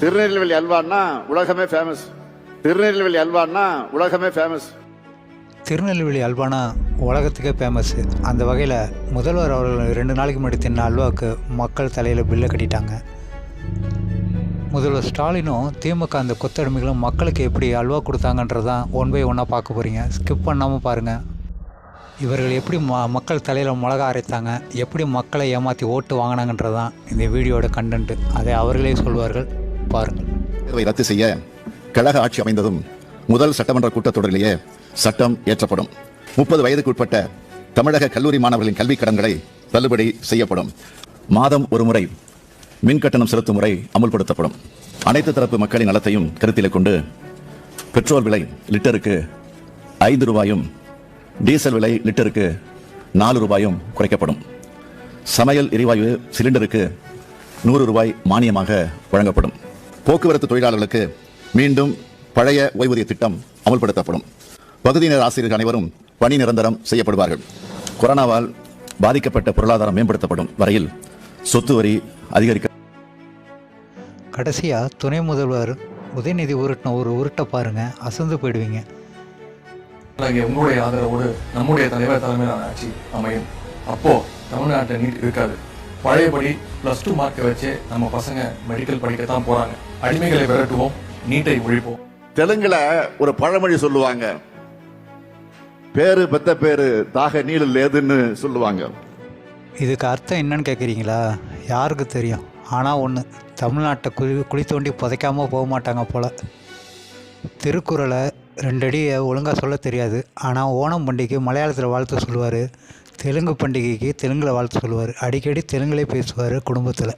திருநெல்வேலி அல்வான்னா உலகமே ஃபேமஸ். திருநெல்வேலி அல்வான்னா உலகமே ஃபேமஸ். திருநெல்வேலி அல்வானா உலகத்துக்கே ஃபேமஸ்ஸு. அந்த வகையில் முதல்வர் அவர்கள் 2 நாளைக்கு முன்னாடி தின்ன அல்வாவுக்கு மக்கள் தலையில் பில்லை கட்டிட்டாங்க. முதல்வர் ஸ்டாலினும் திமுக அந்த கொத்தடிமைகளும் மக்களுக்கு எப்படி அல்வா கொடுத்தாங்கன்றது தான் ஒன் பை ஒன்னாக பார்க்க போகிறீங்க. ஸ்கிப் பண்ணாமல் பாருங்கள். இவர்கள் எப்படி மக்கள் தலையில் மிளகா அரைத்தாங்க, எப்படி மக்களை ஏமாற்றி ஓட்டு வாங்கினாங்கன்றது தான் இந்த வீடியோட கண்டென்ட்டு. அதை அவர்களே சொல்வார்கள், பாருங்கள். ரத்து செய்ய கழக ஆட்சி அமைந்ததும் முதல் சட்டமன்ற கூட்டத்தொடரிலேயே சட்டம் இயற்றப்படும். 30 வயதுக்கு உட்பட்ட தமிழக கல்லூரி மாணவர்களின் கல்விக் கடன்களை தள்ளுபடி செய்யப்படும். மாதம் ஒரு முறை மின் கட்டணம் செலுத்தும் முறை அமுல்படுத்தப்படும். அனைத்து தரப்பு மக்களின் நலத்தையும் கருத்தில் கொண்டு பெட்ரோல் விலை லிட்டருக்கு 5 ரூபாயும் டீசல் விலை லிட்டருக்கு 4 ரூபாயும் குறைக்கப்படும். சமையல் எரிவாயு சிலிண்டருக்கு 100 ரூபாய் மானியமாக வழங்கப்படும். போக்குவரத்து தொழிலாளர்களுக்கு மீண்டும் பழைய ஓய்வூதிய திட்டம் அமுல்படுத்தப்படும். பகுதி நேர ஆசிரியர்கள் அனைவரும் பணி நிரந்தரம் செய்யப்படுவார்கள். கொரோனாவால் பாதிக்கப்பட்ட பொருளாதாரம் மேம்படுத்தப்படும் வரையில் சொத்து வரி அதிகரிக்க. கடைசியாக துணை முதல்வர் உதயநிதி உருட்டின ஒரு உருட்டை பாருங்கள், அசந்து போயிடுவீங்க. உங்களுடைய ஆதரவோடு நம்முடைய தலைவர் தலைமையிலான ஆட்சி அமையும். அப்போ தமிழ்நாட்டை நீட் இருக்காது. பழையபடி +2 மார்க்கை வச்சு நம்ம பசங்க மெடிக்கல் படிக்கத்தான் போறாங்க. அடிமைகளை விரட்டுவோம், நீட்டை ஒழிப்போம். தெலுங்குல ஒரு பழமொழி சொல்லுவாங்க, பேரு பெத்த பேரு தாக நீள லேதுன்னு சொல்லுவாங்க. இதுக்கு அர்த்தம் என்னன்னு கேட்குறீங்களா? யாருக்கு தெரியும். ஆனால் ஒன்று, தமிழ்நாட்டை குழி தோண்டி புதைக்காமல் போக மாட்டாங்க போல். திருக்குறளை 2 அடியை ஒழுங்காக சொல்ல தெரியாது. ஆனால் ஓணம் பண்டிகைக்கு மலையாளத்தில் வாழ்த்து சொல்லுவார், தெலுங்கு பண்டிகைக்கு தெலுங்கில் வாழ்த்து சொல்லுவார். அடிக்கடி தெலுங்குலே பேசுவார் குடும்பத்தில்.